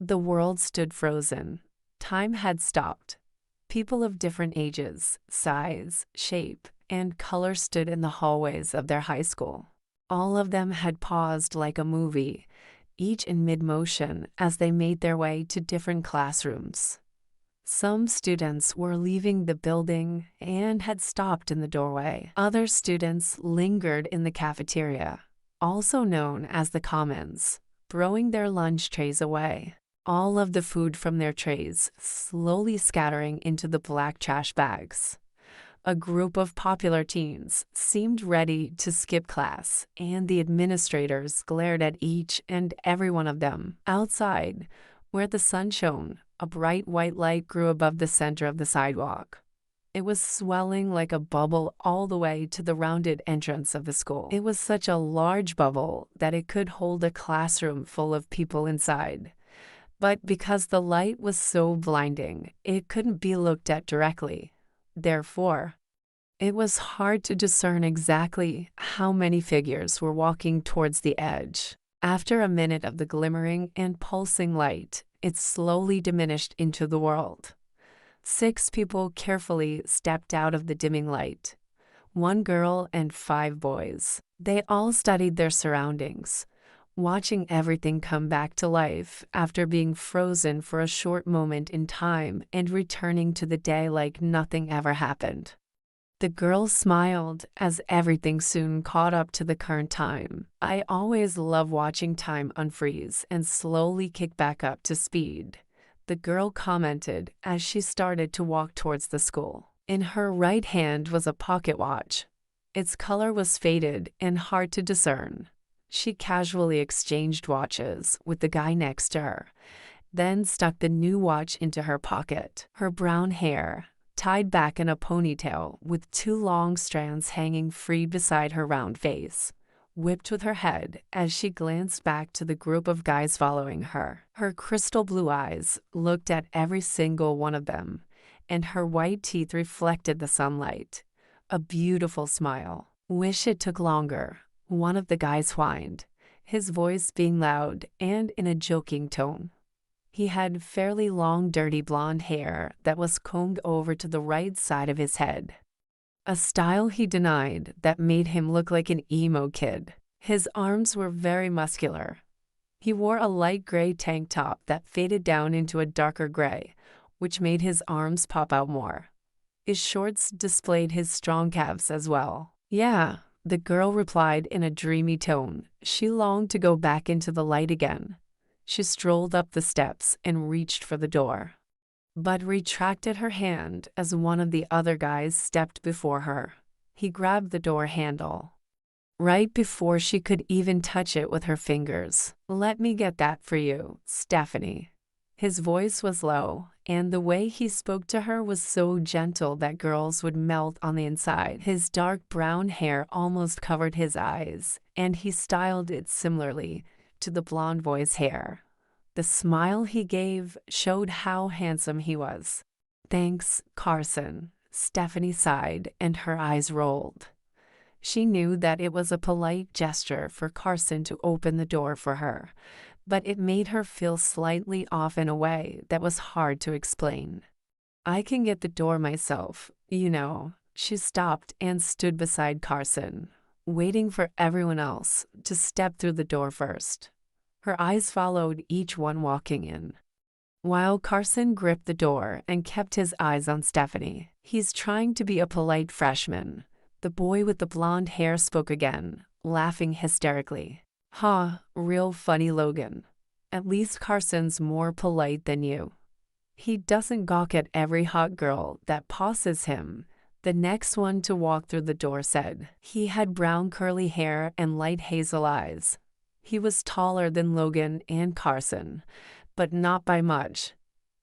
The world stood frozen. Time had stopped. People of different ages, size, shape, and color stood in the hallways of their high school. All of them had paused like a movie, each in mid-motion as they made their way to different classrooms. Some students were leaving the building and had stopped in the doorway. Other students lingered in the cafeteria, also known as the commons, throwing their lunch trays away. All of the food from their trays slowly scattering into the black trash bags. A group of popular teens seemed ready to skip class, and the administrators glared at each and every one of them. Outside, where the sun shone, a bright white light grew above the center of the sidewalk. It was swelling like a bubble all the way to the rounded entrance of the school. It was such a large bubble that it could hold a classroom full of people inside. But because the light was so blinding, it couldn't be looked at directly. Therefore, it was hard to discern exactly how many figures were walking towards the edge. After a minute of the glimmering and pulsing light, it slowly diminished into the world. 6 people carefully stepped out of the dimming light. 1 girl and 5 boys. They all studied their surroundings, watching everything come back to life after being frozen for a short moment in time and returning to the day like nothing ever happened. The girl smiled as everything soon caught up to the current time. I always love watching time unfreeze and slowly kick back up to speed, the girl commented as she started to walk towards the school. In her right hand was a pocket watch. Its color was faded and hard to discern. She casually exchanged watches with the guy next to her, then stuck the new watch into her pocket. Her brown hair, tied back in a ponytail with 2 long strands hanging free beside her round face, whipped with her head as she glanced back to the group of guys following her. Her crystal blue eyes looked at every single one of them, and her white teeth reflected the sunlight. A beautiful smile. "Wish it took longer," one of the guys whined, his voice being loud and in a joking tone. He had fairly long, dirty blonde hair that was combed over to the right side of his head. A style he denied that made him look like an emo kid. His arms were very muscular. He wore a light gray tank top that faded down into a darker gray, which made his arms pop out more. His shorts displayed his strong calves as well. "Yeah," the girl replied in a dreamy tone. She longed to go back into the light again. She strolled up the steps and reached for the door, but retracted her hand as one of the other guys stepped before her. He grabbed the door handle right before she could even touch it with her fingers. "Let me get that for you, Stephanie." His voice was low, and the way he spoke to her was so gentle that girls would melt on the inside. His dark brown hair almost covered his eyes, and he styled it similarly to the blonde boy's hair. The smile he gave showed how handsome he was. "Thanks, Carson," Stephanie sighed, and her eyes rolled. She knew that it was a polite gesture for Carson to open the door for her, but it made her feel slightly off in a way that was hard to explain. "I can get the door myself, you know." She stopped and stood beside Carson, waiting for everyone else to step through the door first. Her eyes followed each one walking in, while Carson gripped the door and kept his eyes on Stephanie. "He's trying to be a polite freshman." The boy with the blonde hair spoke again, laughing hysterically. "Ha, real funny, Logan. At least Carson's more polite than you. He doesn't gawk at every hot girl that passes him," the next one to walk through the door said. He had brown curly hair and light hazel eyes. He was taller than Logan and Carson, but not by much.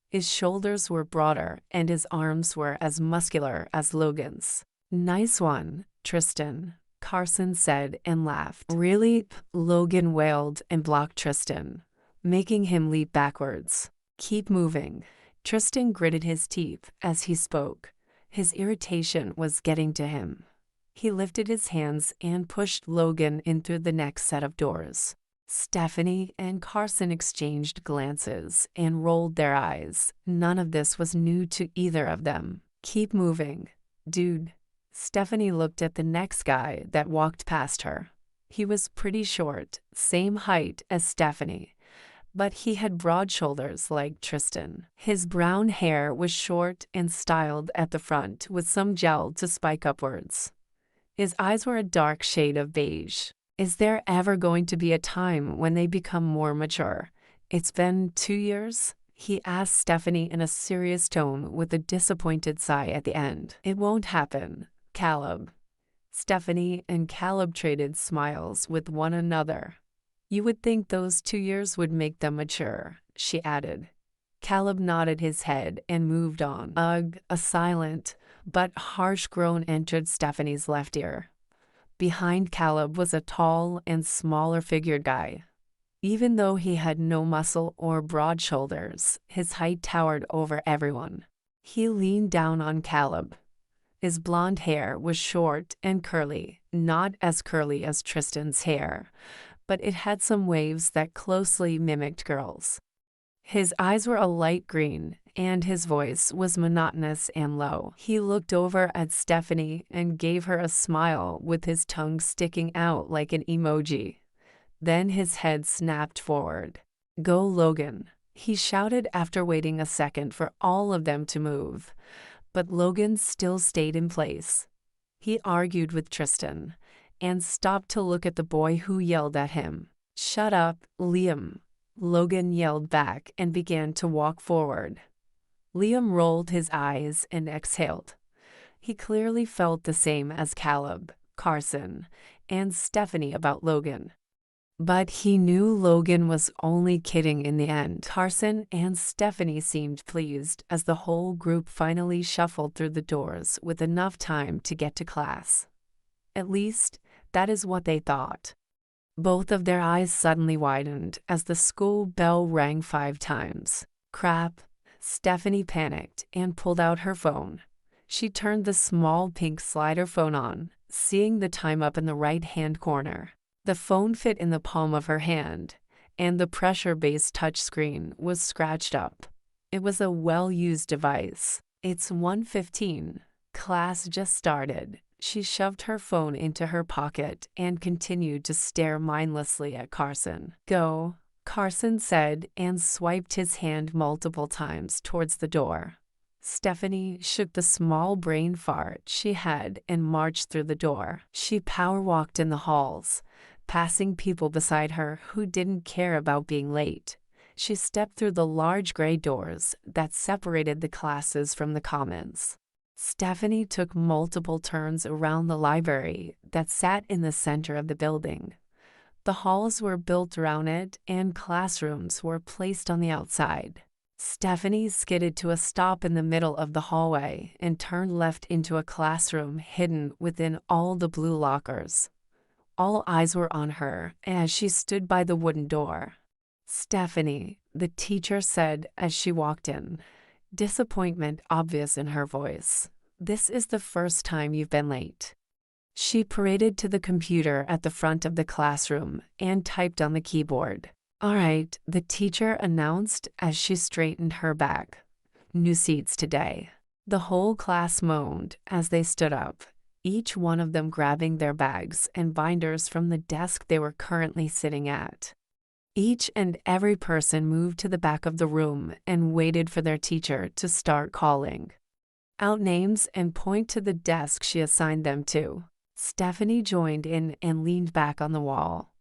His shoulders were broader and his arms were as muscular as Logan's. "Nice one, Tristan," Carson said and laughed. "Really?" Logan wailed and blocked Tristan, making him leap backwards. "Keep moving." Tristan gritted his teeth as he spoke. His irritation was getting to him. He lifted his hands and pushed Logan in through the next set of doors. Stephanie and Carson exchanged glances and rolled their eyes. None of this was new to either of them. Keep moving, dude. Stephanie looked at the next guy that walked past her. He was pretty short, same height as Stephanie, but he had broad shoulders like Tristan. His brown hair was short and styled at the front with some gel to spike upwards. His eyes were a dark shade of beige. Is there ever going to be a time when they become more mature? It's been 2 years? He asked Stephanie in a serious tone with a disappointed sigh at the end. It won't happen, Caleb. Stephanie and Caleb traded smiles with one another. You would think those 2 years would make them mature, she added. Caleb nodded his head and moved on. Ugh, a silent but harsh groan entered Stephanie's left ear. Behind Caleb was a tall and smaller-figured guy. Even though he had no muscle or broad shoulders, his height towered over everyone. He leaned down on Caleb. His blonde hair was short and curly, not as curly as Tristan's hair, but it had some waves that closely mimicked girls. His eyes were a light green, and his voice was monotonous and low. He looked over at Stephanie and gave her a smile with his tongue sticking out like an emoji. Then his head snapped forward. Go, Logan, he shouted after waiting a second for all of them to move. But Logan still stayed in place. He argued with Tristan and stopped to look at the boy who yelled at him. Shut up, Liam. Logan yelled back and began to walk forward. Liam rolled his eyes and exhaled. He clearly felt the same as Caleb, Carson, and Stephanie about Logan. But he knew Logan was only kidding in the end. Carson and Stephanie seemed pleased as the whole group finally shuffled through the doors with enough time to get to class. At least, that is what they thought. Both of their eyes suddenly widened as the school bell rang 5 times. Crap! Stephanie panicked and pulled out her phone. She turned the small pink slider phone on, seeing the time up in the right-hand corner. The phone fit in the palm of her hand, and the pressure-based touchscreen was scratched up. It was a well-used device. It's 1:15. Class just started. She shoved her phone into her pocket and continued to stare mindlessly at Carson. Go, Carson said and swiped his hand multiple times towards the door. Stephanie shook the small brain fart she had and marched through the door. She power-walked in the halls, passing people beside her who didn't care about being late. She stepped through the large gray doors that separated the classes from the commons. Stephanie took multiple turns around the library that sat in the center of the building. The halls were built around it, and classrooms were placed on the outside. Stephanie skidded to a stop in the middle of the hallway and turned left into a classroom hidden within all the blue lockers. All eyes were on her as she stood by the wooden door. Stephanie, the teacher said as she walked in, disappointment obvious in her voice. This is the first time you've been late. She paraded to the computer at the front of the classroom and typed on the keyboard. All right, the teacher announced as she straightened her back. New seats today. The whole class moaned as they stood up, each one of them grabbing their bags and binders from the desk they were currently sitting at. Each and every person moved to the back of the room and waited for their teacher to start calling out names and point to the desk she assigned them to. Stephanie joined in and leaned back on the wall.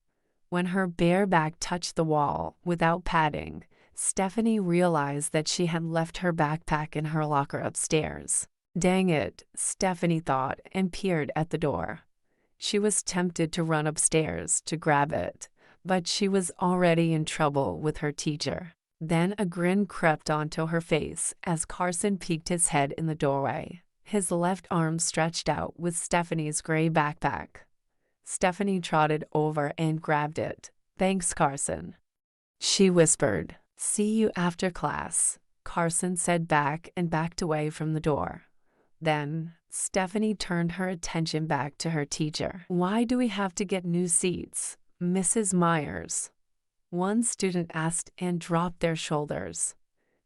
When her bare back touched the wall without padding, Stephanie realized that she had left her backpack in her locker upstairs. Dang it, Stephanie thought and peered at the door. She was tempted to run upstairs to grab it, but she was already in trouble with her teacher. Then a grin crept onto her face as Carson peeked his head in the doorway. His left arm stretched out with Stephanie's gray backpack. Stephanie trotted over and grabbed it. Thanks, Carson. She whispered. See you after class, Carson said back and backed away from the door. Then, Stephanie turned her attention back to her teacher. Why do we have to get new seats, Mrs. Myers? One student asked and dropped their shoulders.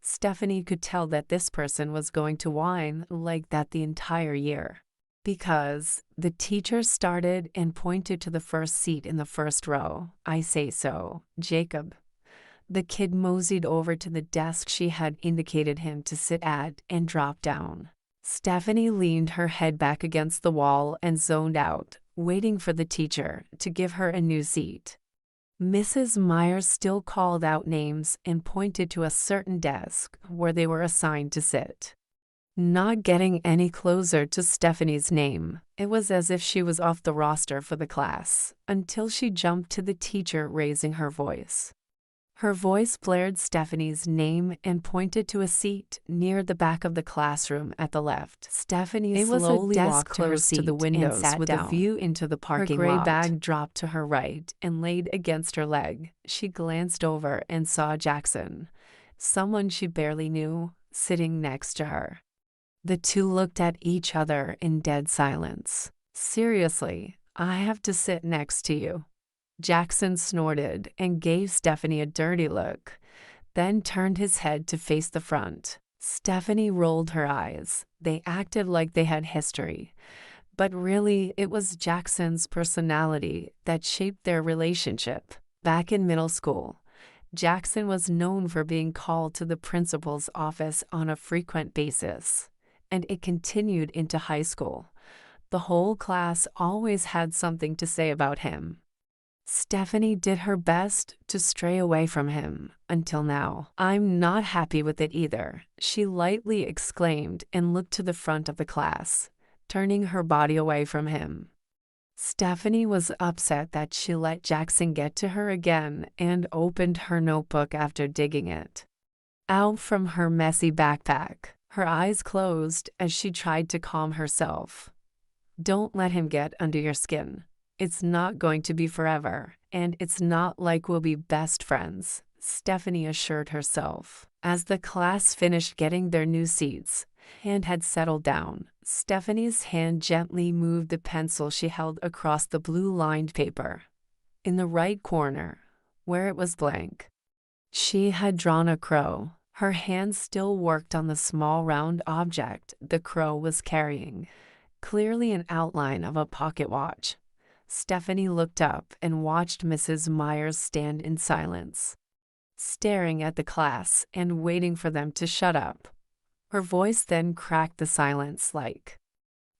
Stephanie could tell that this person was going to whine like that the entire year. Because the teacher started and pointed to the first seat in the first row. I say so, Jacob. The kid moseyed over to the desk she had indicated him to sit at and dropped down. Stephanie leaned her head back against the wall and zoned out, waiting for the teacher to give her a new seat. Mrs. Myers still called out names and pointed to a certain desk where they were assigned to sit. Not getting any closer to Stephanie's name, it was as if she was off the roster for the class, until she jumped to the teacher raising her voice. Her voice blared Stephanie's name and pointed to a seat near the back of the classroom at the left. Stephanie slowly walked close to the windows with a view into the parking lot. Her gray bag dropped to her right and laid against her leg. She glanced over and saw Jackson, someone she barely knew, sitting next to her. The two looked at each other in dead silence. "Seriously, I have to sit next to you." Jackson snorted and gave Stephanie a dirty look, then turned his head to face the front. Stephanie rolled her eyes. They acted like they had history. But really, it was Jackson's personality that shaped their relationship. Back in middle school, Jackson was known for being called to the principal's office on a frequent basis, and it continued into high school. The whole class always had something to say about him. Stephanie did her best to stray away from him, until now. "I'm not happy with it either," she lightly exclaimed and looked to the front of the class, turning her body away from him. Stephanie was upset that she let Jackson get to her again and opened her notebook after digging it out from her messy backpack. Her eyes closed as she tried to calm herself. "Don't let him get under your skin. It's not going to be forever, and it's not like we'll be best friends," Stephanie assured herself. As the class finished getting their new seats and had settled down, Stephanie's hand gently moved the pencil she held across the blue-lined paper. In the right corner, where it was blank, she had drawn a crow. Her hand still worked on the small round object the crow was carrying, clearly an outline of a pocket watch. Stephanie looked up and watched Mrs. Myers stand in silence, staring at the class and waiting for them to shut up. Her voice then cracked the silence like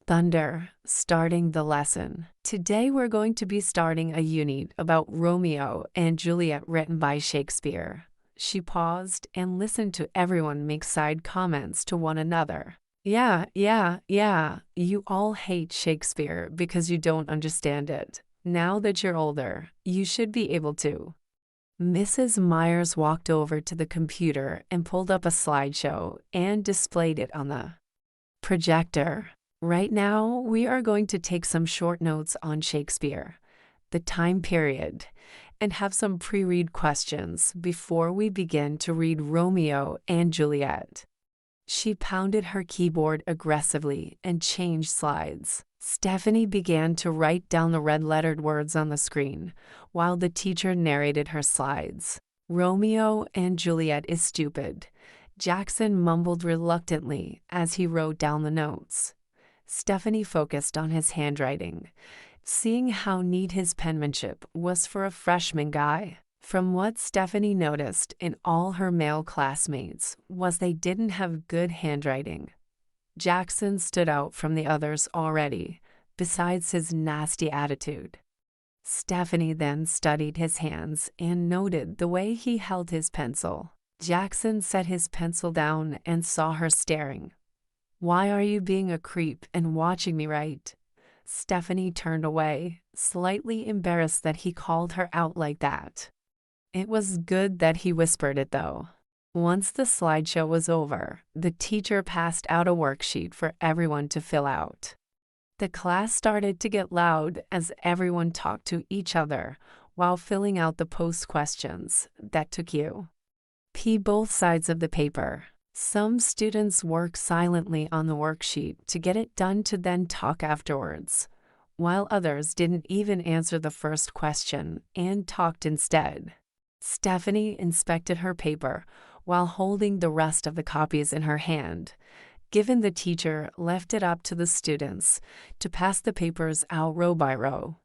thunder, starting the lesson. "Today we're going to be starting a unit about Romeo and Juliet written by Shakespeare." She paused and listened to everyone make side comments to one another. Yeah, you all hate Shakespeare because you don't understand it. Now that you're older, you should be able to." Mrs. Myers walked over to the computer and pulled up a slideshow and displayed it on the projector. "Right now, we are going to take some short notes on Shakespeare, the time period, and have some pre-read questions before we begin to read Romeo and Juliet." She pounded her keyboard aggressively and changed slides. Stephanie began to write down the red-lettered words on the screen, while the teacher narrated her slides. "Romeo and Juliet is stupid," Jackson mumbled reluctantly as he wrote down the notes. Stephanie focused on his handwriting, seeing how neat his penmanship was for a freshman guy. From what Stephanie noticed in all her male classmates was they didn't have good handwriting. Jackson stood out from the others already, besides his nasty attitude. Stephanie then studied his hands and noted the way he held his pencil. Jackson set his pencil down and saw her staring. "Why are you being a creep and watching me write?" Stephanie turned away, slightly embarrassed that he called her out like that. It was good that he whispered it, though. Once the slideshow was over, the teacher passed out a worksheet for everyone to fill out. The class started to get loud as everyone talked to each other while filling out the post questions that took both sides of the paper. Some students worked silently on the worksheet to get it done to then talk afterwards, while others didn't even answer the first question and talked instead. Stephanie inspected her paper while holding the rest of the copies in her hand. Given the teacher left it up to the students to pass the papers out row by row.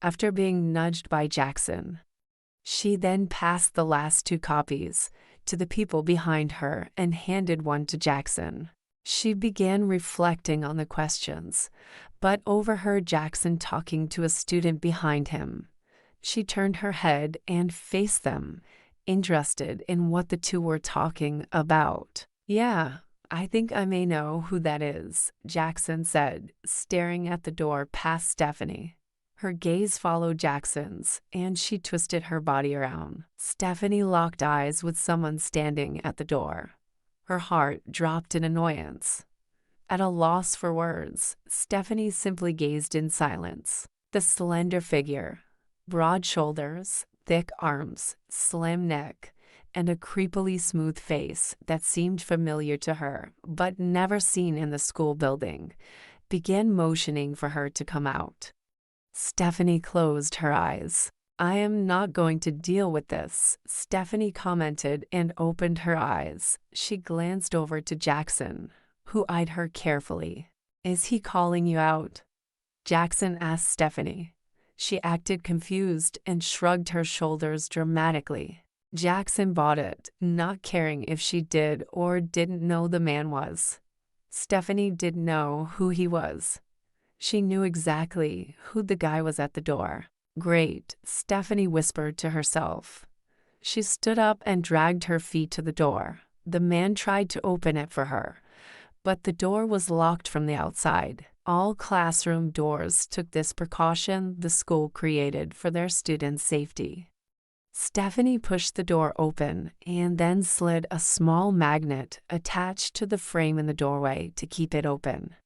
After being nudged by Jackson, she then passed the last 2 copies to the people behind her and handed one to Jackson. She began reflecting on the questions, but overheard Jackson talking to a student behind him. She turned her head and faced them, interested in what the two were talking about. "Yeah, I think I may know who that is," Jackson said, staring at the door past Stephanie. Her gaze followed Jackson's, and she twisted her body around. Stephanie locked eyes with someone standing at the door. Her heart dropped in annoyance. At a loss for words, Stephanie simply gazed in silence. The slender figure, broad shoulders, thick arms, slim neck, and a creepily smooth face that seemed familiar to her but never seen in the school building, began motioning for her to come out. Stephanie closed her eyes. "I am not going to deal with this," Stephanie commented and opened her eyes. She glanced over to Jackson, who eyed her carefully. "Is he calling you out?" Jackson asked Stephanie. She acted confused and shrugged her shoulders dramatically. Jackson bought it, not caring if she did or didn't know the man was. Stephanie didn't know who he was. She knew exactly who the guy was at the door. "Great," Stephanie whispered to herself. She stood up and dragged her feet to the door. The man tried to open it for her, but the door was locked from the outside. All classroom doors took this precaution the school created for their students' safety. Stephanie pushed the door open and then slid a small magnet attached to the frame in the doorway to keep it open.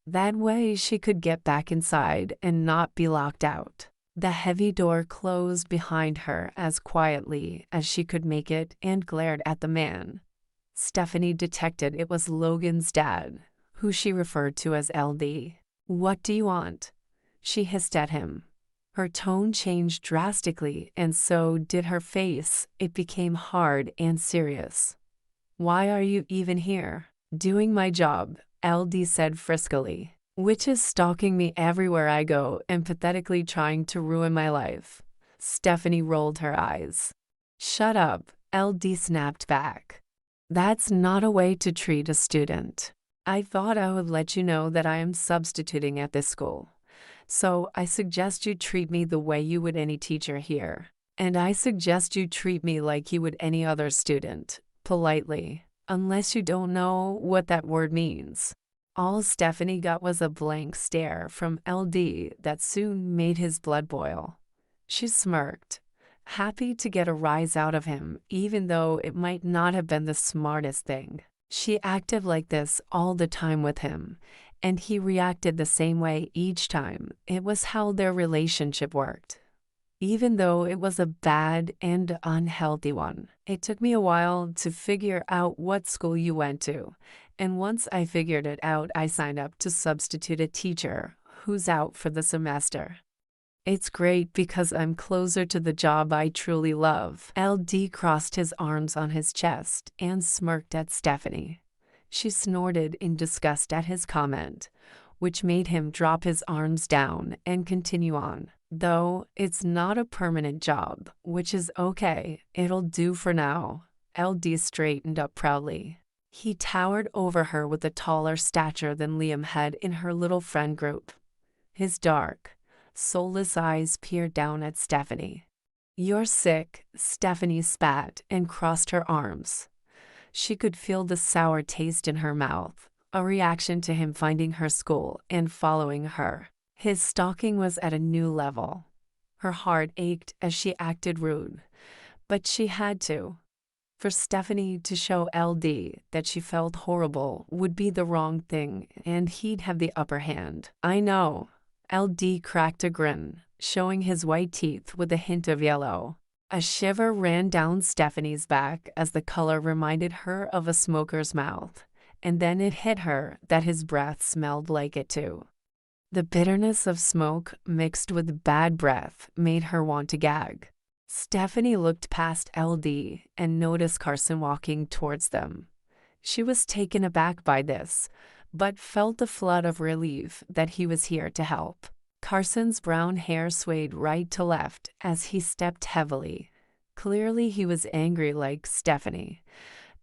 That way she could get back inside and not be locked out. The heavy door closed behind her as quietly as she could make it and glared at the man. Stephanie detected it was Logan's dad, who she referred to as LD. "What do you want?" she hissed at him. Her tone changed drastically, and so did her face. It became hard and serious. "Why are you even here?" "Doing my job," LD said friskily. "Which is stalking me everywhere I go and pathetically trying to ruin my life." Stephanie rolled her eyes. "Shut up," LD snapped back. "That's not a way to treat a student. I thought I would let you know that I am substituting at this school. So I suggest you treat me the way you would any teacher here. And I suggest you treat me like you would any other student, politely, unless you don't know what that word means." All Stephanie got was a blank stare from LD that soon made his blood boil. She smirked, happy to get a rise out of him, even though it might not have been the smartest thing. She acted like this all the time with him, and he reacted the same way each time. It was how their relationship worked, even though it was a bad and unhealthy one. "It took me a while to figure out what school you went to, and once I figured it out, I signed up to substitute a teacher who's out for the semester. It's great because I'm closer to the job I truly love." LD crossed his arms on his chest and smirked at Stephanie. She snorted in disgust at his comment, which made him drop his arms down and continue on. "Though it's not a permanent job, which is okay, it'll do for now." LD straightened up proudly. He towered over her with a taller stature than Liam had in her little friend group. His dark, soulless eyes peered down at Stephanie. "You're sick," Stephanie spat and crossed her arms. She could feel the sour taste in her mouth, a reaction to him finding her school and following her. His stalking was at a new level. Her heart ached as she acted rude, but she had to. For Stephanie to show LD that she felt horrible would be the wrong thing, and he'd have the upper hand. "I know." LD cracked a grin, showing his white teeth with a hint of yellow. A shiver ran down Stephanie's back as the color reminded her of a smoker's mouth, and then it hit her that his breath smelled like it too. The bitterness of smoke mixed with bad breath made her want to gag. Stephanie looked past LD and noticed Carson walking towards them. She was taken aback by this, but felt a flood of relief that he was here to help. Carson's brown hair swayed right to left as he stepped heavily. Clearly he was angry like Stephanie,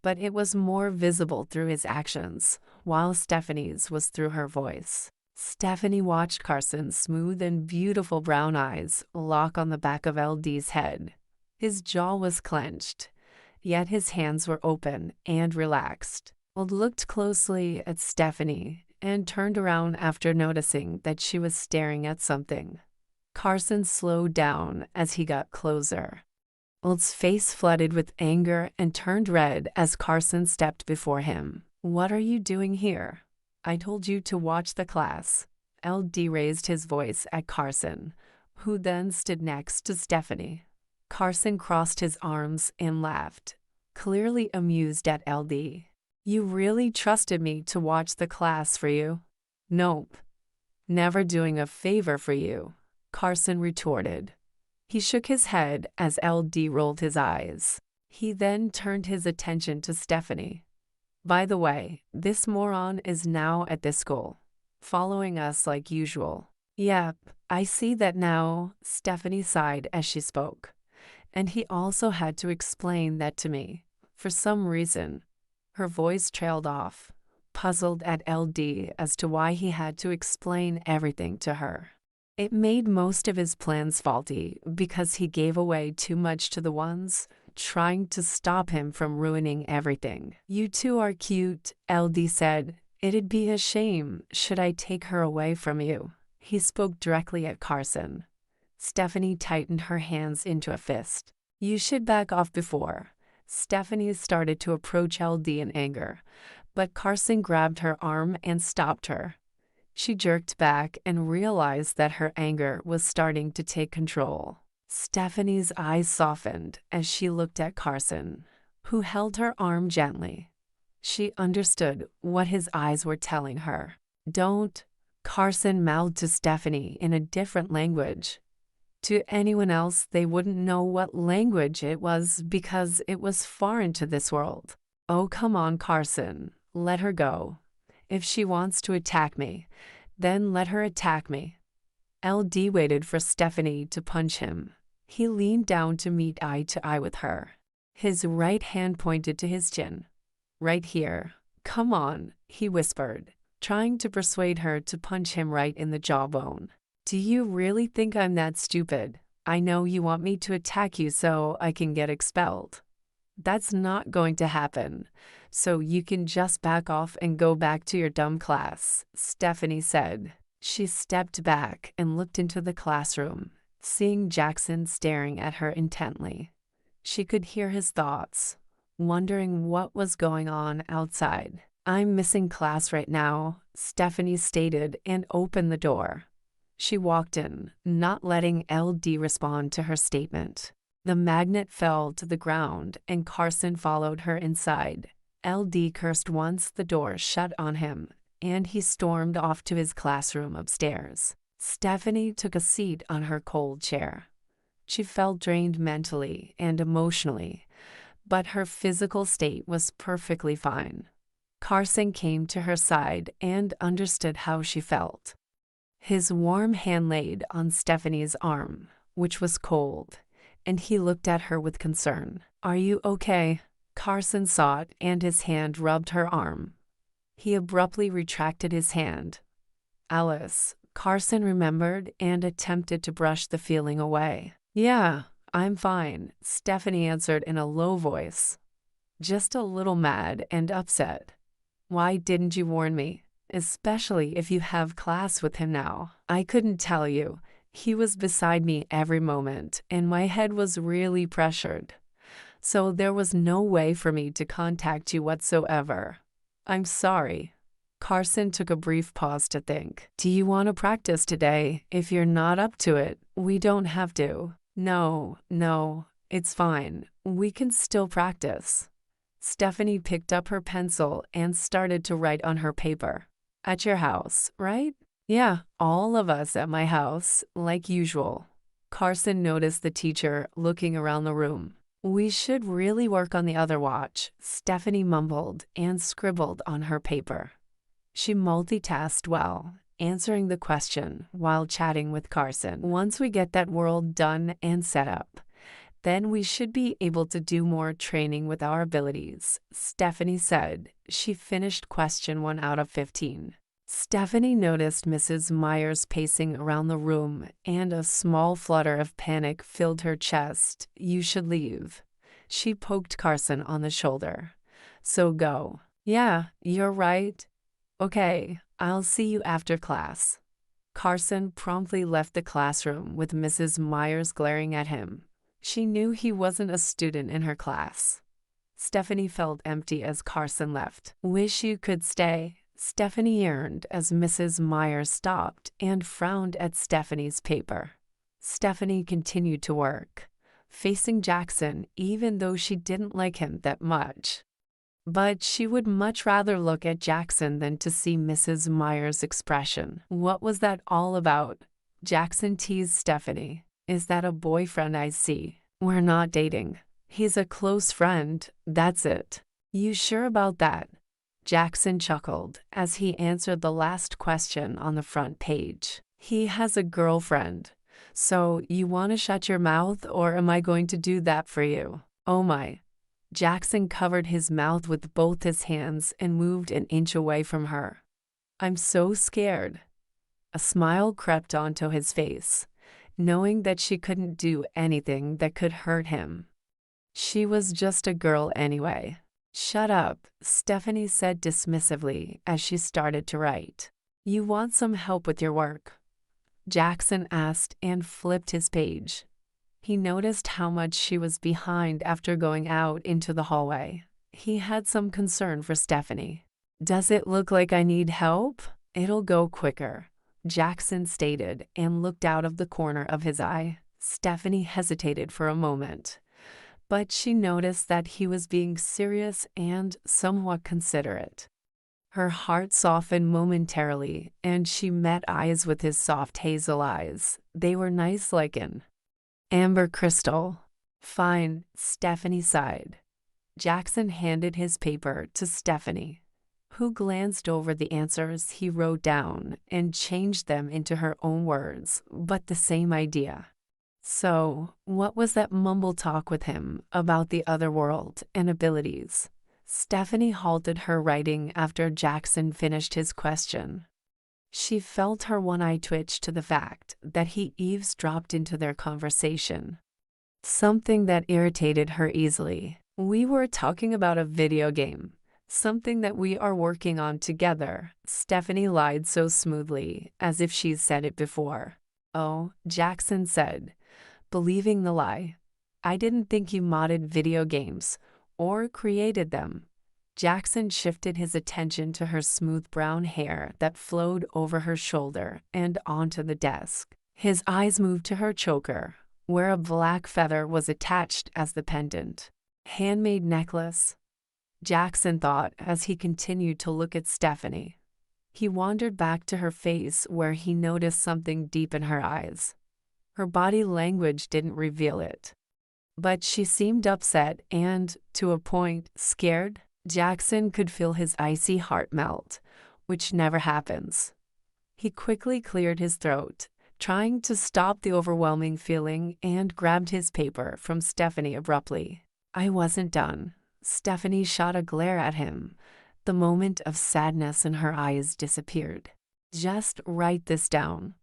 but it was more visible through his actions, while Stephanie's was through her voice. Stephanie watched Carson's smooth and beautiful brown eyes lock on the back of LD's head. His jaw was clenched, yet his hands were open and relaxed. Old looked closely at Stephanie and turned around after noticing that she was staring at something. Carson slowed down as he got closer. Old's face flooded with anger and turned red as Carson stepped before him. "What are you doing here? I told you to watch the class." LD raised his voice at Carson, who then stood next to Stephanie. Carson crossed his arms and laughed, clearly amused at LD. "You really trusted me to watch the class for you?" "Nope. Never doing a favor for you," Carson retorted. He shook his head as LD rolled his eyes. He then turned his attention to Stephanie. "By the way, this moron is now at this school, following us like usual." "Yep, I see that now," Stephanie sighed as she spoke. "And he also had to explain that to me, for some reason." Her voice trailed off, puzzled at LD as to why he had to explain everything to her. It made most of his plans faulty because he gave away too much to the ones trying to stop him from ruining everything. "You two are cute," LD said. "It'd be a shame should I take her away from you." He spoke directly at Carson. Stephanie tightened her hands into a fist. "You should back off before." Stephanie started to approach LD in anger, but Carson grabbed her arm and stopped her. She jerked back and realized that her anger was starting to take control. Stephanie's eyes softened as she looked at Carson, who held her arm gently. She understood what his eyes were telling her. "Don't," Carson mouthed to Stephanie in a different language. To anyone else, they wouldn't know what language it was because it was foreign to this world. "Oh, come on, Carson. Let her go. If she wants to attack me, then let her attack me." LD waited for Stephanie to punch him. He leaned down to meet eye to eye with her. His right hand pointed to his chin. "Right here. Come on," he whispered, trying to persuade her to punch him right in the jawbone. "Do you really think I'm that stupid? I know you want me to attack you so I can get expelled. That's not going to happen, so you can just back off and go back to your dumb class," Stephanie said. She stepped back and looked into the classroom, seeing Jackson staring at her intently. She could hear his thoughts, wondering what was going on outside. "I'm missing class right now," Stephanie stated and opened the door. She walked in, not letting LD respond to her statement. The magnet fell to the ground and Carson followed her inside. LD cursed once the door shut on him, and he stormed off to his classroom upstairs. Stephanie took a seat on her cold chair. She felt drained mentally and emotionally, but her physical state was perfectly fine. Carson came to her side and understood how she felt. His warm hand laid on Stephanie's arm, which was cold, and he looked at her with concern. "Are you okay?" Carson saw it, and his hand rubbed her arm. He abruptly retracted his hand. "Alice," Carson remembered and attempted to brush the feeling away. "Yeah, I'm fine," Stephanie answered in a low voice. "Just a little mad and upset. Why didn't you warn me? Especially if you have class with him now." "I couldn't tell you. He was beside me every moment, and my head was really pressured. So there was no way for me to contact you whatsoever. I'm sorry." Carson took a brief pause to think. "Do you want to practice today? If you're not up to it, we don't have to." No, it's fine. We can still practice." Stephanie picked up her pencil and started to write on her paper. "At your house, right?" "Yeah, all of us at my house, like usual." Carson noticed the teacher looking around the room. We should really work on the other watch, Stephanie mumbled and scribbled on her paper. She multitasked well, answering the question while chatting with Carson. Once we get that world done and set up, then we should be able to do more training with our abilities, Stephanie said. She finished question 1 out of 15. Stephanie noticed Mrs. Myers pacing around the room, and a small flutter of panic filled her chest. You should leave. She poked Carson on the shoulder. So go. Yeah, you're right. Okay, I'll see you after class. Carson promptly left the classroom with Mrs. Myers glaring at him. She knew he wasn't a student in her class. Stephanie felt empty as Carson left. Wish you could stay, Stephanie yearned as Mrs. Myers stopped and frowned at Stephanie's paper. Stephanie continued to work, facing Jackson even though she didn't like him that much. But she would much rather look at Jackson than to see Mrs. Myers' expression. What was that all about? Jackson teased Stephanie. Is that a boyfriend I see? We're not dating. He's a close friend, that's it. You sure about that? Jackson chuckled as he answered the last question on the front page. He has a girlfriend. So you want to shut your mouth, or am I going to do that for you? Oh my. Jackson covered his mouth with both his hands and moved an inch away from her. I'm so scared. A smile crept onto his face, knowing that she couldn't do anything that could hurt him. She was just a girl anyway. Shut up, Stephanie said dismissively as she started to write. You want some help with your work? Jackson asked and flipped his page. He noticed how much she was behind after going out into the hallway. He had some concern for Stephanie. Does it look like I need help? It'll go quicker, Jackson stated and looked out of the corner of his eye. Stephanie hesitated for a moment, but she noticed that he was being serious and somewhat considerate. Her heart softened momentarily, and she met eyes with his soft hazel eyes. They were nice like an amber crystal. Fine, Stephanie sighed. Jackson handed his paper to Stephanie, who glanced over the answers he wrote down and changed them into her own words, but the same idea. So, what was that mumble talk with him about the other world and abilities? Stephanie halted her writing after Jackson finished his question. She felt her one eye twitch to the fact that he eavesdropped into their conversation, something that irritated her easily. We were talking about a video game, something that we are working on together, Stephanie lied so smoothly, as if she'd said it before. Oh, Jackson said, believing the lie. I didn't think you modded video games or created them. Jackson shifted his attention to her smooth brown hair that flowed over her shoulder and onto the desk. His eyes moved to her choker, where a black feather was attached as the pendant. Handmade necklace, Jackson thought as he continued to look at Stephanie. He wandered back to her face where he noticed something deep in her eyes. Her body language didn't reveal it, but she seemed upset and, to a point, scared. Jackson could feel his icy heart melt, which never happens. He quickly cleared his throat, trying to stop the overwhelming feeling, and grabbed his paper from Stephanie abruptly. I wasn't done. Stephanie shot a glare at him. The moment of sadness in her eyes disappeared. Just write this down.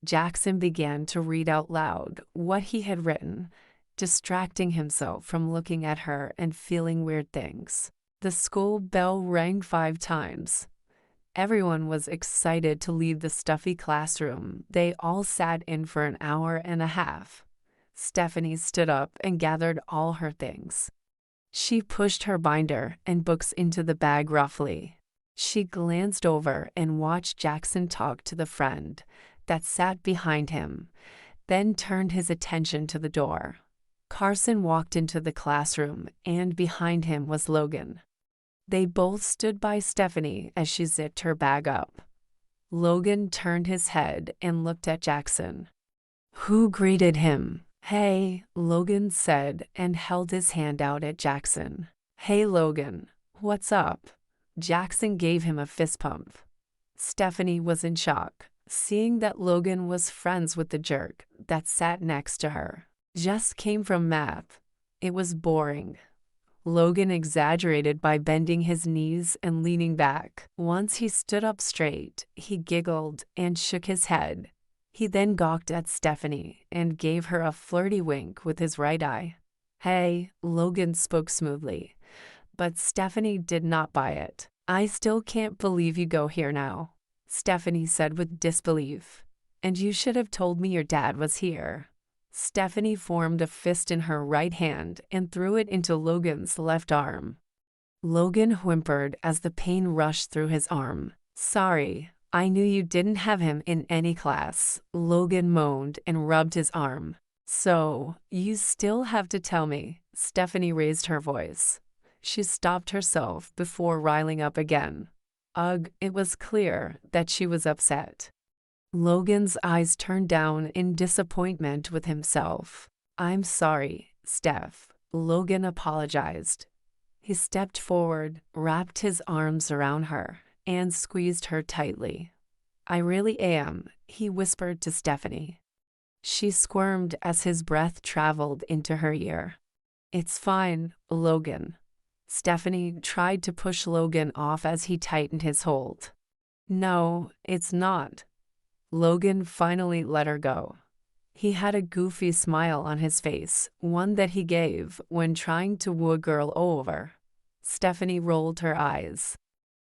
Jackson began to read out loud what he had written, distracting himself from looking at her and feeling weird things. The school bell rang 5 times. Everyone was excited to leave the stuffy classroom they all sat in for an hour and a half. Stephanie stood up and gathered all her things. She pushed her binder and books into the bag roughly. She glanced over and watched Jackson talk to the friend that sat behind him, then turned his attention to the door. Carson walked into the classroom, and behind him was Logan. They both stood by Stephanie as she zipped her bag up. Logan turned his head and looked at Jackson. Who greeted him? Hey, Logan said and held his hand out at Jackson. Hey, Logan, what's up? Jackson gave him a fist pump. Stephanie was in shock, seeing that Logan was friends with the jerk that sat next to her. Just came from math. It was boring. Logan exaggerated by bending his knees and leaning back. Once he stood up straight, he giggled and shook his head. He then gawked at Stephanie and gave her a flirty wink with his right eye. Hey, Logan spoke smoothly, but Stephanie did not buy it. I still can't believe you go here now, Stephanie said with disbelief. And you should have told me your dad was here. Stephanie formed a fist in her right hand and threw it into Logan's left arm. Logan whimpered as the pain rushed through his arm. Sorry, I knew you didn't have him in any class, Logan moaned and rubbed his arm. So, you still have to tell me, Stephanie raised her voice. She stopped herself before riling up again. Ugh, it was clear that she was upset. Logan's eyes turned down in disappointment with himself. I'm sorry, Steph. Logan apologized. He stepped forward, wrapped his arms around her, and squeezed her tightly. I really am, he whispered to Stephanie. She squirmed as his breath traveled into her ear. It's fine, Logan. Stephanie tried to push Logan off as he tightened his hold. No, it's not. Logan finally let her go. He had a goofy smile on his face, one that he gave when trying to woo a girl over. Stephanie rolled her eyes,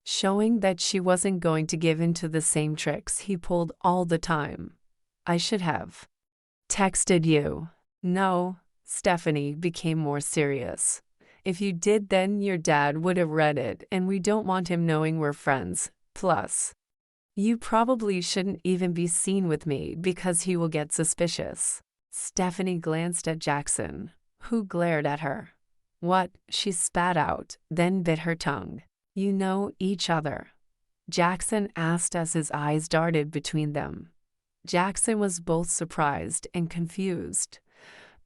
showing that she wasn't going to give in to the same tricks he pulled all the time. I should have texted you. No, Stephanie became more serious. If you did, then your dad would have read it, and we don't want him knowing we're friends. Plus, you probably shouldn't even be seen with me because he will get suspicious. Stephanie glanced at Jackson, who glared at her. What? She spat out, then bit her tongue. You know each other? Jackson asked as his eyes darted between them. Jackson was both surprised and confused,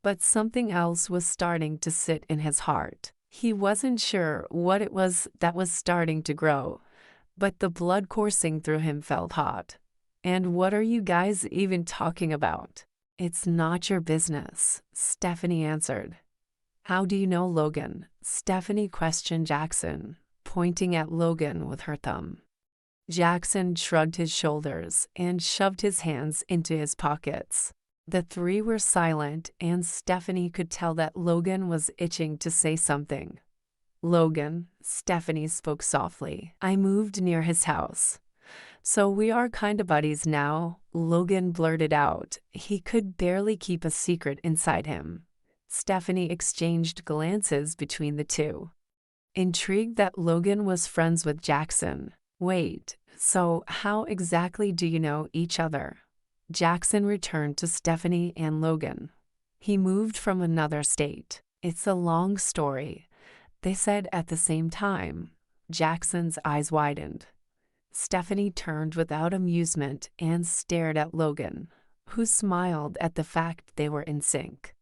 but something else was starting to sit in his heart. He wasn't sure what it was that was starting to grow, but the blood coursing through him felt hot. And what are you guys even talking about? It's not your business, Stephanie answered. How do you know Logan? Stephanie questioned Jackson, pointing at Logan with her thumb. Jackson shrugged his shoulders and shoved his hands into his pockets. The three were silent, and Stephanie could tell that Logan was itching to say something. Logan, Stephanie spoke softly. I moved near his house. So we are kind of buddies now, Logan blurted out. He could barely keep a secret inside him. Stephanie exchanged glances between the two, intrigued that Logan was friends with Jackson. Wait, so how exactly do you know each other? Jackson returned to Stephanie and Logan. He moved from another state. It's a long story, they said at the same time. Jackson's eyes widened. Stephanie turned without amusement and stared at Logan, who smiled at the fact they were in sync.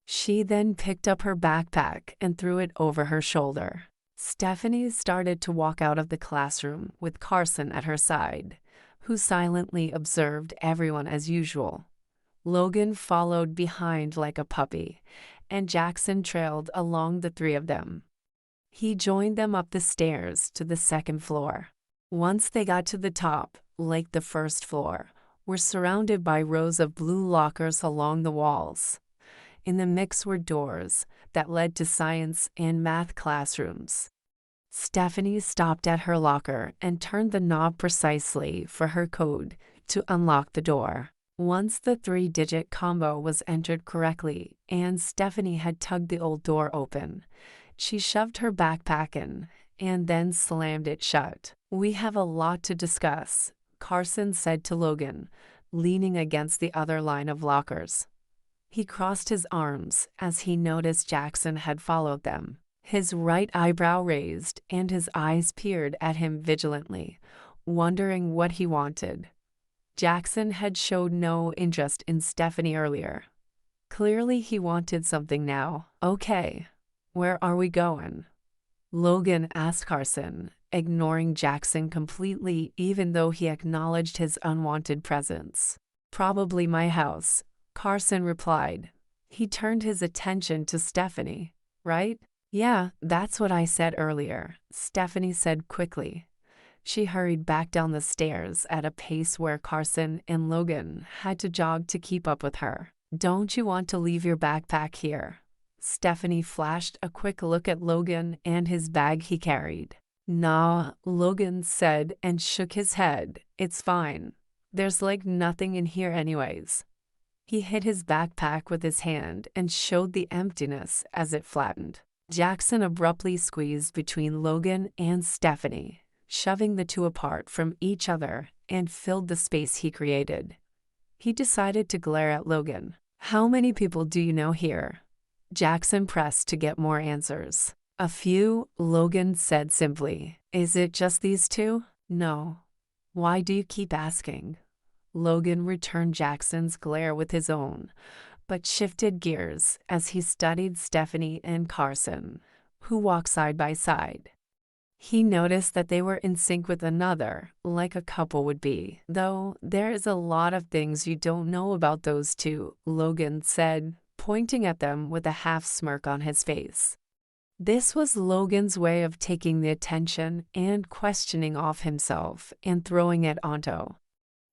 She then picked up her backpack and threw it over her shoulder. Stephanie started to walk out of the classroom with Carson at her side, who silently observed everyone as usual. Logan followed behind like a puppy, and Jackson trailed along the three of them. He joined them up the stairs to the second floor. Once they got to the top, like the first floor, were surrounded by rows of blue lockers along the walls. In the mix were doors that led to science and math classrooms. Stephanie stopped at her locker and turned the knob precisely for her code to unlock the door. Once the 3-digit combo was entered correctly and Stephanie had tugged the old door open, she shoved her backpack in and then slammed it shut. We have a lot to discuss, Carson said to Logan, leaning against the other line of lockers. He crossed his arms as he noticed Jackson had followed them, his right eyebrow raised and his eyes peered at him vigilantly, wondering what he wanted. Jackson had showed no interest in Stephanie earlier. Clearly he wanted something now. Okay, where are we going? Logan asked Carson, ignoring Jackson completely even though he acknowledged his unwanted presence. Probably my house, Carson replied. He turned his attention to Stephanie, right? Yeah, that's what I said earlier, Stephanie said quickly. She hurried back down the stairs at a pace where Carson and Logan had to jog to keep up with her. Don't you want to leave your backpack here? Stephanie flashed a quick look at Logan and his bag he carried. Nah, Logan said and shook his head. It's fine. There's like nothing in here anyways. He hid his backpack with his hand and showed the emptiness as it flattened. Jackson abruptly squeezed between Logan and Stephanie, shoving the two apart from each other and filled the space he created. He decided to glare at Logan. How many people do you know here? Jackson pressed to get more answers. A few, Logan said simply. Is it just these two? No. Why do you keep asking? Logan returned Jackson's glare with his own, but shifted gears as he studied Stephanie and Carson, who walked side by side. He noticed that they were in sync with another, like a couple would be. Though there is a lot of things you don't know about those two, Logan said, pointing at them with a half smirk on his face. This was Logan's way of taking the attention and questioning off himself and throwing it onto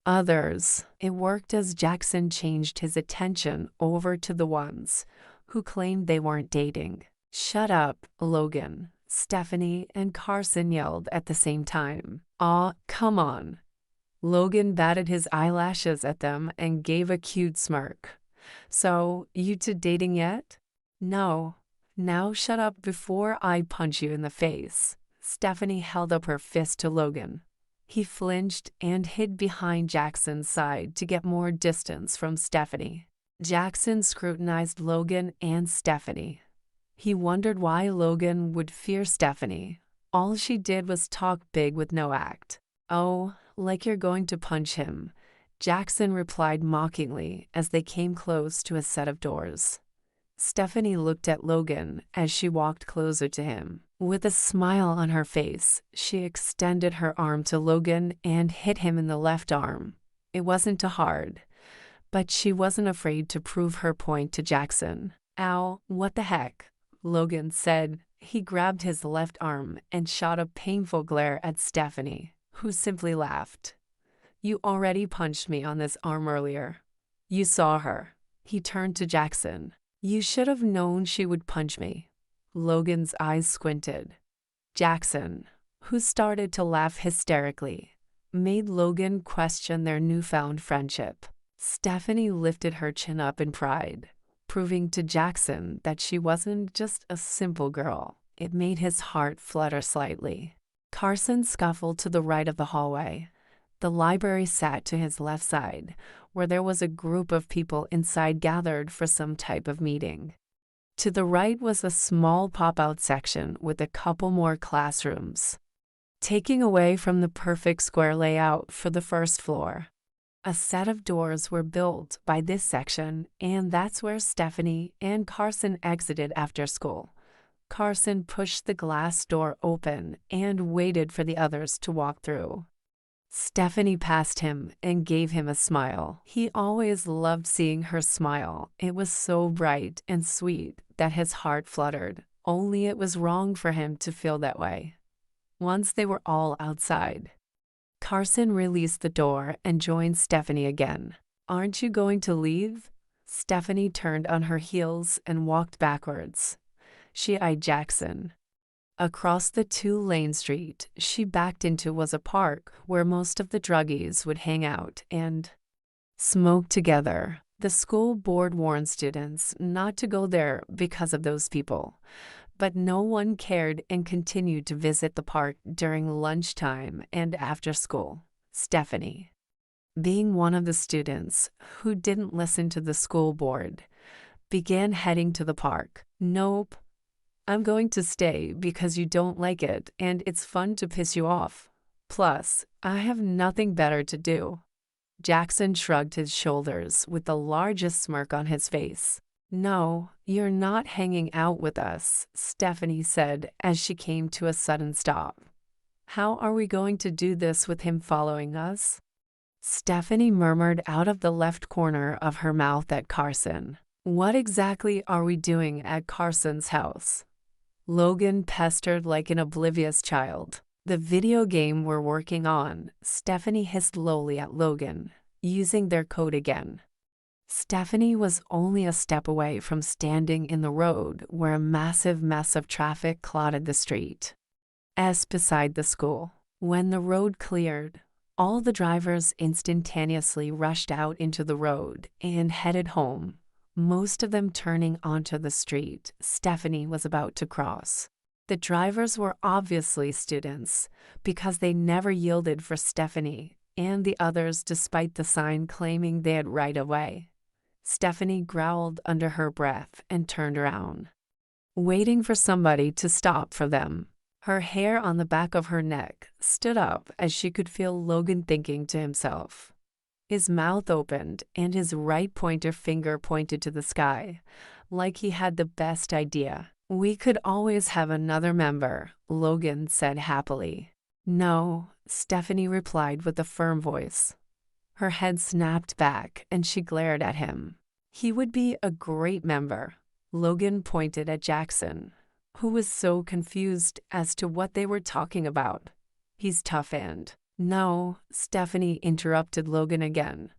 others. It worked as Jackson changed his attention over to the ones who claimed they weren't dating. Shut up, Logan, Stephanie and Carson yelled at the same time. Aw, come on. Logan batted his eyelashes at them and gave a cute smirk. So, you two dating yet? No. Now shut up before I punch you in the face. Stephanie held up her fist to Logan. He flinched and hid behind Jackson's side to get more distance from Stephanie. Jackson scrutinized Logan and Stephanie. He wondered why Logan would fear Stephanie. All she did was talk big with no act. Oh, like you're going to punch him, Jackson replied mockingly as they came close to a set of doors. Stephanie looked at Logan as she walked closer to him. With a smile on her face, she extended her arm to Logan and hit him in the left arm. It wasn't too hard, but she wasn't afraid to prove her point to Jackson. Ow, what the heck? Logan said. He grabbed his left arm and shot a painful glare at Stephanie, who simply laughed. You already punched me on this arm earlier. You saw her. He turned to Jackson. You should have known she would punch me. Logan's eyes squinted. Jackson, who started to laugh hysterically, made Logan question their newfound friendship. Stephanie lifted her chin up in pride, proving to Jackson that she wasn't just a simple girl. It made his heart flutter slightly. Carson scuffled to the right of the hallway. The library sat to his left side, where there was a group of people inside gathered for some type of meeting. To the right was a small pop-out section with a couple more classrooms, taking away from the perfect square layout for the first floor. A set of doors were built by this section, and that's where Stephanie and Carson exited after school. Carson pushed the glass door open and waited for the others to walk through. Stephanie passed him and gave him a smile. He always loved seeing her smile. It was so bright and sweet that his heart fluttered. Only it was wrong for him to feel that way. Once they were all outside, Carson released the door and joined Stephanie again. Aren't you going to leave? Stephanie turned on her heels and walked backwards. She eyed Jackson. Across the two-lane street she backed into was a park where most of the druggies would hang out and smoke together. The school board warned students not to go there because of those people, but no one cared and continued to visit the park during lunchtime and after school. Stephanie, being one of the students who didn't listen to the school board, began heading to the park. Nope. I'm going to stay because you don't like it and it's fun to piss you off. Plus, I have nothing better to do. Jackson shrugged his shoulders with the largest smirk on his face. "No, you're not hanging out with us," Stephanie said as she came to a sudden stop. "How are we going to do this with him following us?" Stephanie murmured out of the left corner of her mouth at Carson. "What exactly are we doing at Carson's house?" Logan pestered like an oblivious child. "The video game we're working on," Stephanie hissed lowly at Logan, using their code again. Stephanie was only a step away from standing in the road where a massive mess of traffic clouded the street. Beside the school. When the road cleared, all the drivers instantaneously rushed out into the road and headed home, most of them turning onto the street Stephanie was about to cross. The drivers were obviously students, because they never yielded for Stephanie and the others despite the sign claiming they had right of way. Stephanie growled under her breath and turned around, waiting for somebody to stop for them. Her hair on the back of her neck stood up as she could feel Logan thinking to himself. His mouth opened and his right pointer finger pointed to the sky, like he had the best idea. "We could always have another member," Logan said happily. "No," Stephanie replied with a firm voice. Her head snapped back and she glared at him. "He would be a great member." Logan pointed at Jackson, who was so confused as to what they were talking about. "He's tough and—" "No," Stephanie interrupted Logan again.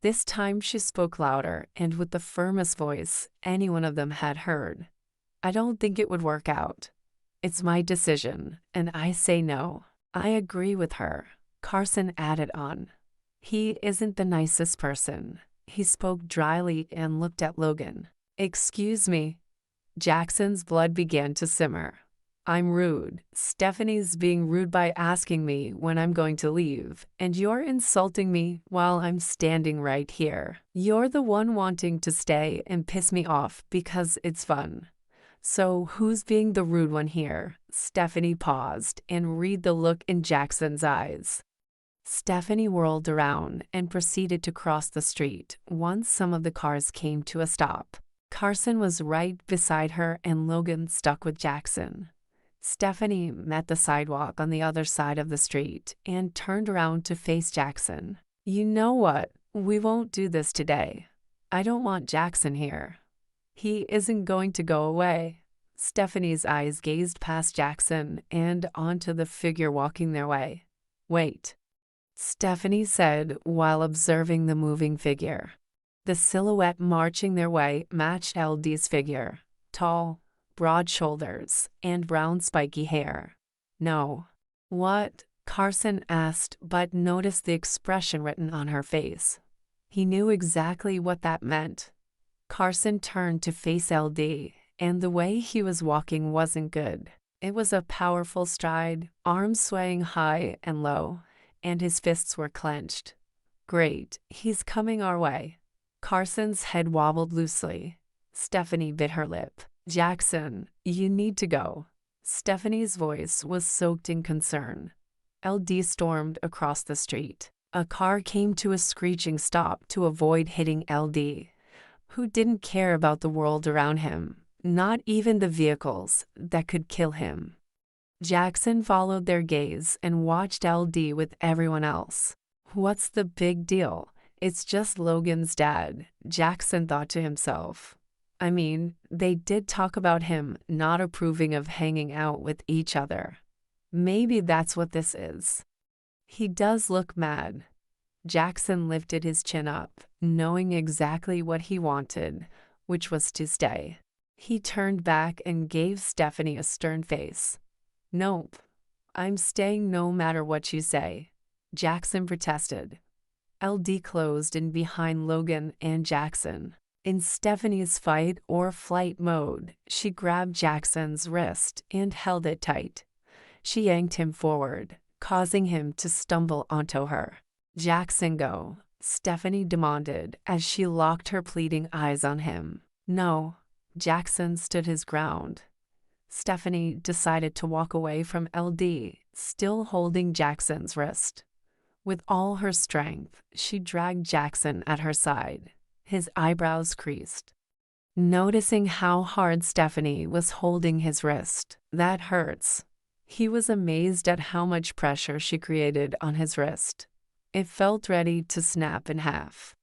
This time she spoke louder and with the firmest voice any one of them had heard. "I don't think it would work out. It's my decision, and I say no." "I agree with her," Carson added on. "He isn't the nicest person." He spoke dryly and looked at Logan. "Excuse me." Jackson's blood began to simmer. "I'm rude. Stephanie's being rude by asking me when I'm going to leave, and you're insulting me while I'm standing right here. You're the one wanting to stay and piss me off because it's fun. So who's being the rude one here?" Stephanie paused and read the look in Jackson's eyes. Stephanie whirled around and proceeded to cross the street once some of the cars came to a stop. Carson was right beside her and Logan stuck with Jackson. Stephanie met the sidewalk on the other side of the street and turned around to face Jackson. "You know what? We won't do this today. I don't want Jackson here. He isn't going to go away." Stephanie's eyes gazed past Jackson and onto the figure walking their way. "Wait," Stephanie said while observing the moving figure. The silhouette marching their way matched LD's figure, tall, broad shoulders, and brown spiky hair. "No." "What?" Carson asked, but noticed the expression written on her face. He knew exactly what that meant. Carson turned to face LD, and the way he was walking wasn't good. It was a powerful stride, arms swaying high and low, and his fists were clenched. "Great, he's coming our way." Carson's head wobbled loosely. Stephanie bit her lip. "Jackson, you need to go." Stephanie's voice was soaked in concern. LD stormed across the street. A car came to a screeching stop to avoid hitting LD, who didn't care about the world around him, not even the vehicles that could kill him. Jackson followed their gaze and watched LD with everyone else. "What's the big deal? It's just Logan's dad," Jackson thought to himself. I mean, they did talk about him not approving of hanging out with each other. Maybe that's what this is. "He does look mad." Jackson lifted his chin up, knowing exactly what he wanted, which was to stay. He turned back and gave Stephanie a stern face. "Nope. I'm staying no matter what you say," Jackson protested. LD closed in behind Logan and Jackson. In Stephanie's fight or flight mode, she grabbed Jackson's wrist and held it tight. She yanked him forward, causing him to stumble onto her. "Jackson, go," Stephanie demanded as she locked her pleading eyes on him. "No." Jackson stood his ground. Stephanie decided to walk away from LD, still holding Jackson's wrist. With all her strength, she dragged Jackson at her side, his eyebrows creased. Noticing how hard Stephanie was holding his wrist, "That hurts." He was amazed at how much pressure she created on his wrist. It felt ready to snap in half.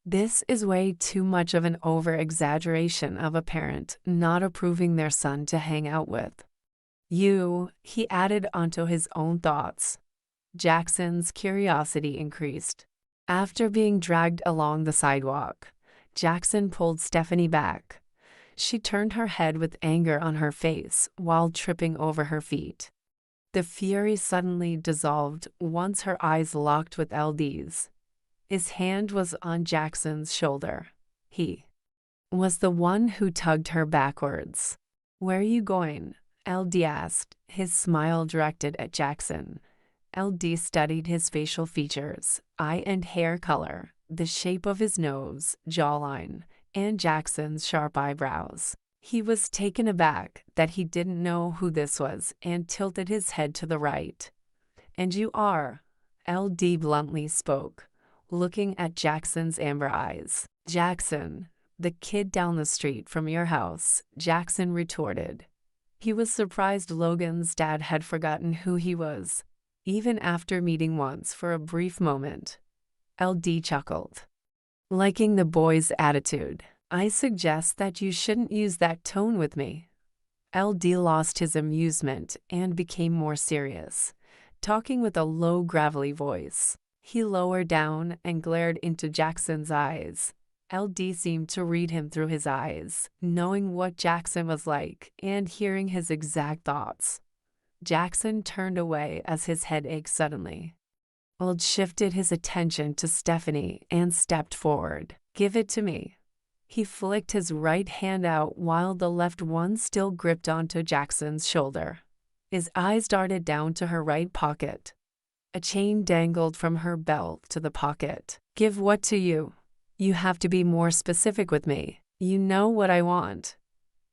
This is way too much of an over-exaggeration of a parent not approving their son to hang out with. "You," he added onto his own thoughts. Jackson's curiosity increased. After being dragged along the sidewalk, Jackson pulled Stephanie back. She turned her head with anger on her face while tripping over her feet. The fury suddenly dissolved once her eyes locked with LD's. His hand was on Jackson's shoulder. He was the one who tugged her backwards. "Where are you going?" LD asked, his smile directed at Jackson. LD studied his facial features, eye and hair color, the shape of his nose, jawline, and Jackson's sharp eyebrows. He was taken aback that he didn't know who this was and tilted his head to the right. "And you are," LD bluntly spoke, looking at Jackson's amber eyes. "Jackson, the kid down the street from your house," Jackson retorted. He was surprised Logan's dad had forgotten who he was, even after meeting once for a brief moment. LD chuckled, liking the boy's attitude. "I suggest that you shouldn't use that tone with me." LD lost his amusement and became more serious, talking with a low, gravelly voice. He lowered down and glared into Jackson's eyes. LD seemed to read him through his eyes, knowing what Jackson was like and hearing his exact thoughts. Jackson turned away as his head ached suddenly. Old shifted his attention to Stephanie and stepped forward. "Give it to me." He flicked his right hand out while the left one still gripped onto Jackson's shoulder. His eyes darted down to her right pocket. A chain dangled from her belt to the pocket. "Give what to you? You have to be more specific with me. You know what I want."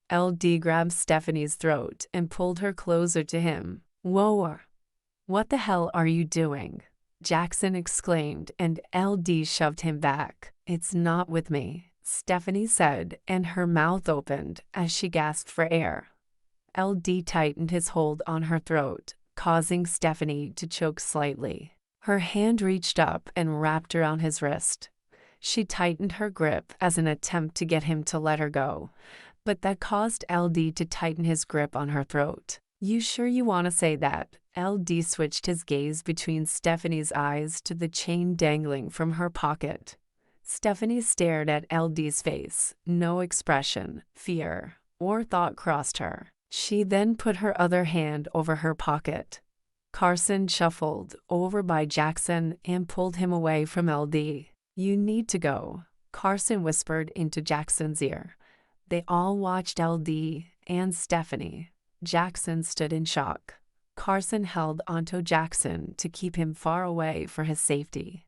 LD grabbed Stephanie's throat and pulled her closer to him. "Whoa. What the hell are you doing?" Jackson exclaimed, and LD shoved him back. "It's not with me," Stephanie said, and her mouth opened as she gasped for air. LD tightened his hold on her throat, causing Stephanie to choke slightly. Her hand reached up and wrapped around his wrist. She tightened her grip as an attempt to get him to let her go, but that caused LD to tighten his grip on her throat. "You sure you want to say that?" LD switched his gaze between Stephanie's eyes to the chain dangling from her pocket. Stephanie stared at LD's face. No expression, fear, or thought crossed her. She then put her other hand over her pocket. Carson shuffled over by Jackson and pulled him away from LD. "You need to go," Carson whispered into Jackson's ear. They all watched LD and Stephanie. Jackson stood in shock. Carson held onto Jackson to keep him far away for his safety.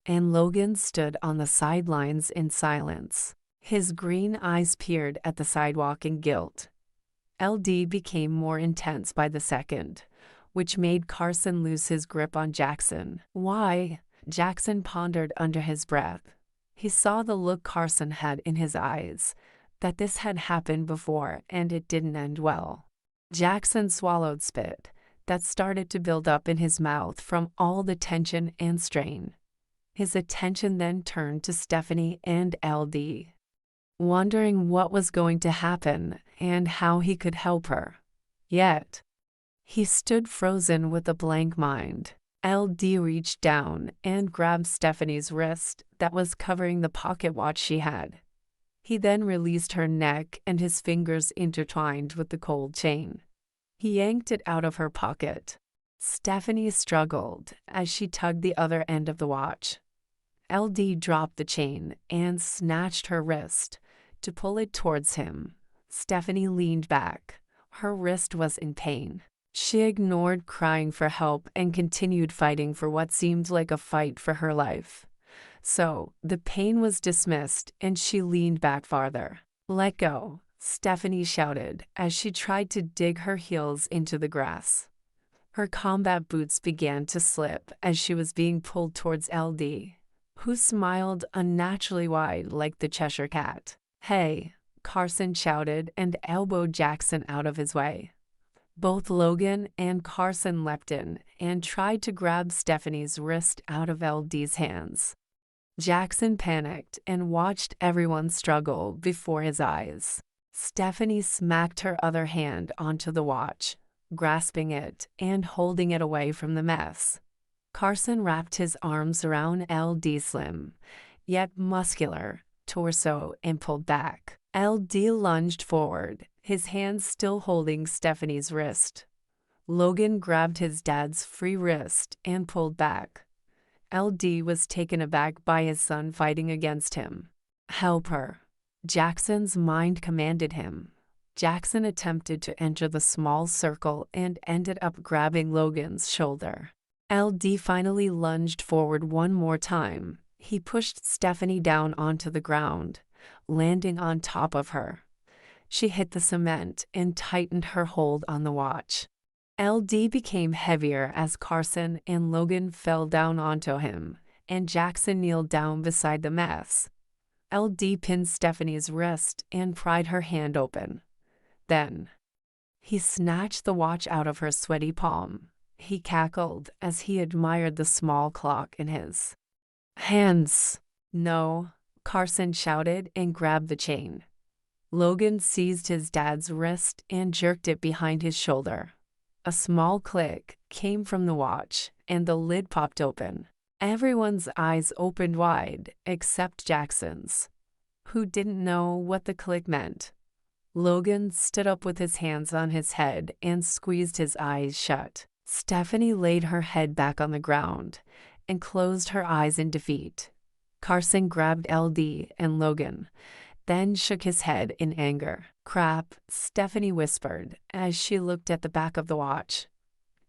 And Logan stood on the sidelines in silence. His green eyes peered at the sidewalk in guilt. LD became more intense by the second, which made Carson lose his grip on Jackson. "Why?" Jackson pondered under his breath. He saw the look Carson had in his eyes, that this had happened before and it didn't end well. Jackson swallowed spit that started to build up in his mouth from all the tension and strain. His attention then turned to Stephanie and LD, wondering what was going to happen and how he could help her. Yet, he stood frozen with a blank mind. LD reached down and grabbed Stephanie's wrist that was covering the pocket watch she had. He then released her neck and his fingers intertwined with the cold chain. He yanked it out of her pocket. Stephanie struggled as she tugged the other end of the watch. LD dropped the chain and snatched her wrist to pull it towards him. Stephanie leaned back. Her wrist was in pain. She ignored crying for help and continued fighting for what seemed like a fight for her life. So, the pain was dismissed and she leaned back farther. "Let go," Stephanie shouted as she tried to dig her heels into the grass. Her combat boots began to slip as she was being pulled towards LD, who smiled unnaturally wide like the Cheshire Cat. "Hey," Carson shouted and elbowed Jackson out of his way. Both Logan and Carson leapt in and tried to grab Stephanie's wrist out of LD's hands. Jackson panicked and watched everyone struggle before his eyes. Stephanie smacked her other hand onto the watch, grasping it and holding it away from the mess. Carson wrapped his arms around LD's slim, yet muscular, torso and pulled back. LD lunged forward, his hands still holding Stephanie's wrist. Logan grabbed his dad's free wrist and pulled back. LD was taken aback by his son fighting against him. "Help her," Jackson's mind commanded him. Jackson attempted to enter the small circle and ended up grabbing Logan's shoulder. LD finally lunged forward one more time. He pushed Stephanie down onto the ground, landing on top of her. She hit the cement and tightened her hold on the watch. LD became heavier as Carson and Logan fell down onto him, and Jackson kneeled down beside the mess. LD pinned Stephanie's wrist and pried her hand open. Then, he snatched the watch out of her sweaty palm. He cackled as he admired the small clock in his hands. "No," Carson shouted and grabbed the chain. Logan seized his dad's wrist and jerked it behind his shoulder. A small click came from the watch, and the lid popped open. Everyone's eyes opened wide, except Jackson's, who didn't know what the click meant. Logan stood up with his hands on his head and squeezed his eyes shut. Stephanie laid her head back on the ground and closed her eyes in defeat. Carson grabbed LD and Logan, then shook his head in anger. "Crap," Stephanie whispered as she looked at the back of the watch.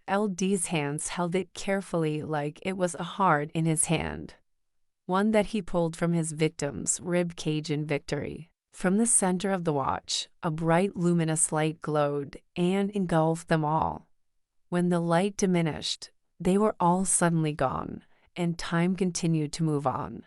LD's hands held it carefully like it was a heart in his hand, one that he pulled from his victim's rib cage in victory. From the center of the watch, a bright luminous light glowed and engulfed them all. When the light diminished, they were all suddenly gone, and time continued to move on.